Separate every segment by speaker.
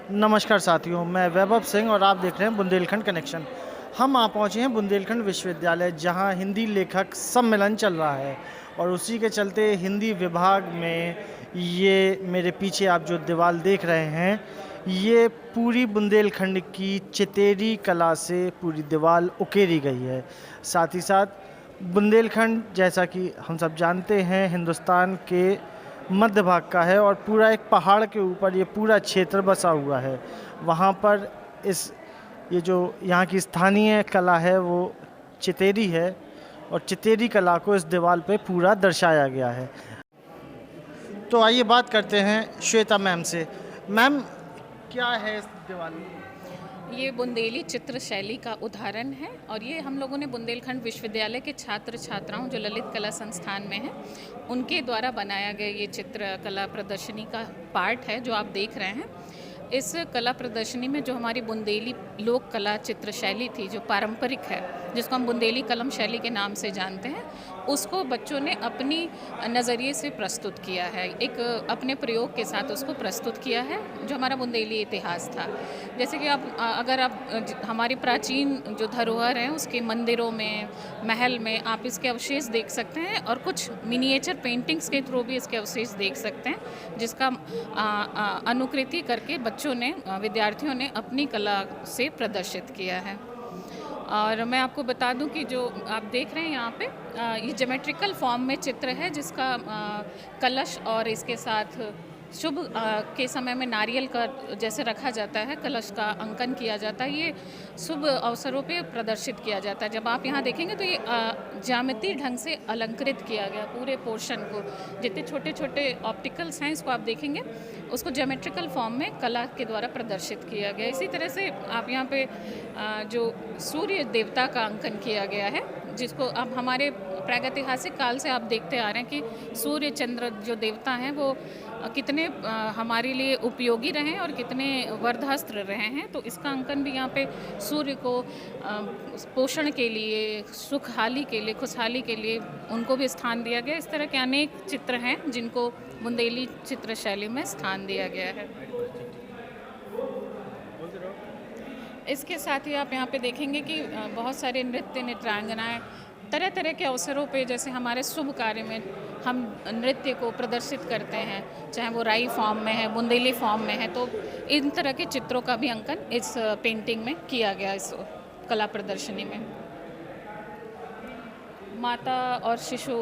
Speaker 1: नमस्कार साथियों, मैं वैभव सिंह और आप देख रहे हैं बुंदेलखंड कनेक्शन। हम आ पहुँचे हैं बुंदेलखंड विश्वविद्यालय, जहां हिंदी लेखक सम्मेलन चल रहा है और उसी के चलते हिंदी विभाग में ये मेरे पीछे आप जो दीवार देख रहे हैं, ये पूरी बुंदेलखंड की चितेरी कला से पूरी दीवार उकेरी गई है। साथ ही साथ बुंदेलखंड, जैसा कि हम सब जानते हैं, हिंदुस्तान के मध्य भाग का है और पूरा एक पहाड़ के ऊपर ये पूरा क्षेत्र बसा हुआ है। वहाँ पर इस ये जो यहाँ की स्थानीय कला है वो चितेरी है और चितेरी कला को इस दीवार पे पूरा दर्शाया गया है। तो आइए बात करते हैं श्वेता मैम से। मैम, क्या है इस दीवार में?
Speaker 2: ये बुंदेली चित्र शैली का उदाहरण है और ये हम लोगों ने बुंदेलखंड विश्वविद्यालय के छात्र छात्राओं जो ललित कला संस्थान में हैं उनके द्वारा बनाया गया ये चित्र कला प्रदर्शनी का पार्ट है जो आप देख रहे हैं। इस कला प्रदर्शनी में जो हमारी बुंदेली लोक कला चित्र शैली थी, जो पारंपरिक है, जिसको हम बुंदेली कलम शैली के नाम से जानते हैं, उसको बच्चों ने अपनी नज़रिए से प्रस्तुत किया है। एक अपने प्रयोग के साथ उसको प्रस्तुत किया है जो हमारा बुंदेली इतिहास था। जैसे कि अगर आप हमारी प्राचीन जो धरोहर हैं उसके मंदिरों में, महल में आप इसके अवशेष देख सकते हैं और कुछ मिनिएचर पेंटिंग्स के थ्रू भी इसके अवशेष देख सकते हैं, जिसका अनुकृति करके बच्चों ने, विद्यार्थियों ने अपनी कला से प्रदर्शित किया है। और मैं आपको बता दूं कि जो आप देख रहे हैं यहाँ पे, ये ज्योमेट्रिकल फॉर्म में चित्र है जिसका कलश और इसके साथ शुभ के समय में नारियल का जैसे रखा जाता है, कलश का अंकन किया जाता है, ये शुभ अवसरों पे प्रदर्शित किया जाता है। जब आप यहाँ देखेंगे तो ये ज्यामितीय ढंग से अलंकृत किया गया पूरे पोर्शन को। जितने छोटे छोटे ऑप्टिकल्स हैं इसको आप देखेंगे, उसको ज्योमेट्रिकल फॉर्म में कला के द्वारा प्रदर्शित किया गया। इसी तरह से आप यहाँ पे जो सूर्य देवता का अंकन किया गया है, जिसको अब हमारे प्रागैतिहासिक काल से आप देखते आ रहे हैं कि सूर्य चंद्र जो देवता हैं वो कितने हमारे लिए उपयोगी रहे हैं और कितने वर्धस्त्र रहे हैं। तो इसका अंकन भी यहाँ पे सूर्य को पोषण के लिए, सुखहाली के लिए, खुशहाली के लिए उनको भी स्थान दिया गया। इस तरह के अनेक चित्र हैं जिनको बुंदेली चित्र शैली में स्थान दिया गया है। इसके साथ ही आप यहाँ पे देखेंगे कि बहुत सारे नृत्य नृत्यांगनाएँ तरह तरह के अवसरों पे, जैसे हमारे शुभ कार्य में हम नृत्य को प्रदर्शित करते हैं, चाहे वो राई फॉर्म में है, बुंदेली फॉर्म में है, तो इन तरह के चित्रों का भी अंकन इस पेंटिंग में किया गया, इस कला प्रदर्शनी में। माता और शिशु,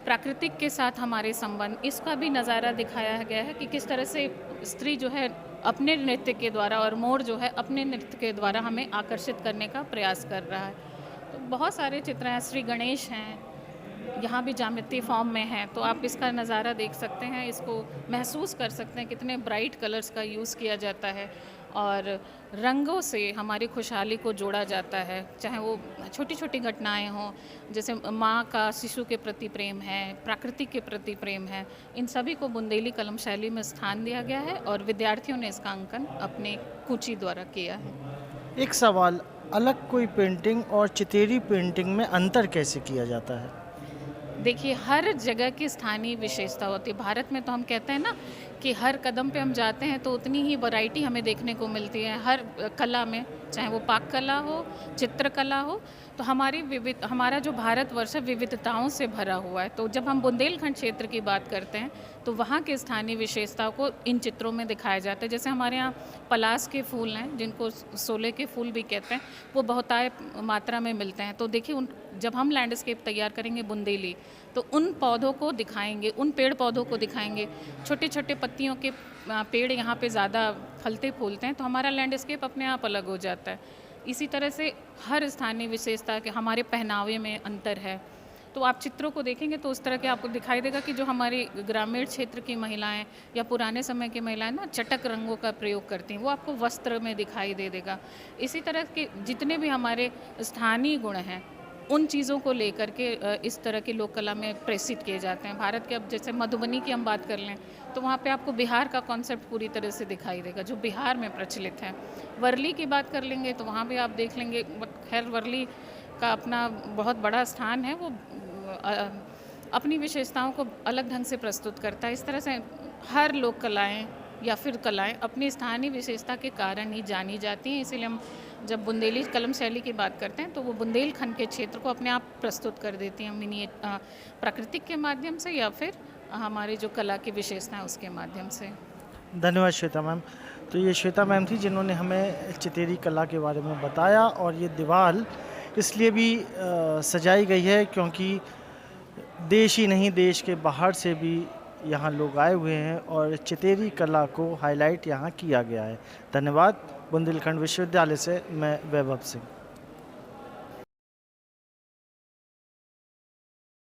Speaker 2: प्राकृतिक के साथ हमारे संबंध, इसका भी नज़ारा दिखाया गया है कि किस तरह से स्त्री जो है अपने नृत्य के द्वारा और मोर जो है अपने नृत्य के द्वारा हमें आकर्षित करने का प्रयास कर रहा है। तो बहुत सारे चित्र हैं। श्री गणेश हैं, यहाँ भी ज्यामिति फॉर्म में है, तो आप इसका नज़ारा देख सकते हैं, इसको महसूस कर सकते हैं कितने ब्राइट कलर्स का यूज़ किया जाता है और रंगों से हमारी खुशहाली को जोड़ा जाता है। चाहे वो छोटी छोटी घटनाएं हों, जैसे माँ का शिशु के प्रति प्रेम है, प्रकृति के प्रति प्रेम है, इन सभी को बुंदेली कलम शैली में स्थान दिया गया है और विद्यार्थियों ने इसका अंकन अपने कुची द्वारा किया है।
Speaker 1: एक सवाल, अलग कोई पेंटिंग और चितेरी पेंटिंग में अंतर कैसे किया जाता है?
Speaker 2: देखिए, हर जगह की स्थानीय विशेषता होती है। भारत में तो हम कहते हैं ना कि हर कदम पे हम जाते हैं तो उतनी ही वैरायटी हमें देखने को मिलती है हर कला में, चाहे वो पाक कला हो, चित्रकला हो। तो हमारा जो भारतवर्ष है विविधताओं से भरा हुआ है। तो जब हम बुंदेलखंड क्षेत्र की बात करते हैं तो वहाँ के स्थानीय विशेषताओं को इन चित्रों में दिखाया जाता है। जैसे हमारे यहाँ पलास के फूल हैं, जिनको सोले के फूल भी कहते हैं, वो बहुतायत मात्रा में मिलते हैं। तो देखिए, जब हम लैंडस्केप तैयार करेंगे बुंदेली, तो उन पौधों को दिखाएंगे, उन पेड़ पौधों को दिखाएंगे। छोटे छोटे पत्तियों के पेड़ यहाँ पे ज़्यादा फलते फूलते हैं, तो हमारा लैंडस्केप अपने आप अलग हो जाता है। इसी तरह से हर स्थानीय विशेषता के हमारे पहनावे में अंतर है। तो आप चित्रों को देखेंगे तो उस तरह के आपको दिखाई देगा कि जो हमारी ग्रामीण क्षेत्र की महिलाएं या पुराने समय की महिलाएं ना चटक रंगों का प्रयोग करती हैं, वो आपको वस्त्र में दिखाई दे देगा। इसी तरह के जितने भी हमारे स्थानीय गुण हैं, उन चीज़ों को लेकर के इस तरह की लोक कला में प्रेषित किए जाते हैं। भारत के, अब जैसे मधुबनी की हम बात कर लें तो वहाँ पे आपको बिहार का कॉन्सेप्ट पूरी तरह से दिखाई देगा, जो बिहार में प्रचलित है। वर्ली की बात कर लेंगे तो वहाँ भी आप देख लेंगे, खैर वर्ली का अपना बहुत बड़ा स्थान है, वो अपनी विशेषताओं को अलग ढंग से प्रस्तुत करता है। इस तरह से हर लोक कलाएँ या फिर कलाएं अपनी स्थानीय विशेषता के कारण ही जानी जाती हैं। इसीलिए हम जब बुंदेली कलम शैली की बात करते हैं तो वो बुंदेलखंड के क्षेत्र को अपने आप प्रस्तुत कर देती हैं, प्राकृतिक के माध्यम से या फिर हमारी जो कला की विशेषता है उसके माध्यम से।
Speaker 1: धन्यवाद श्वेता मैम। तो ये श्वेता मैम थी जिन्होंने हमें चितेरी कला के बारे में बताया। और ये दीवार इसलिए भी सजाई गई है क्योंकि देश ही नहीं, देश के बाहर से भी यहाँ लोग आए हुए हैं और चितेरी कला को हाईलाइट यहाँ किया गया है। धन्यवाद। बुंदेलखंड विश्वविद्यालय से मैं वैभव सिंह।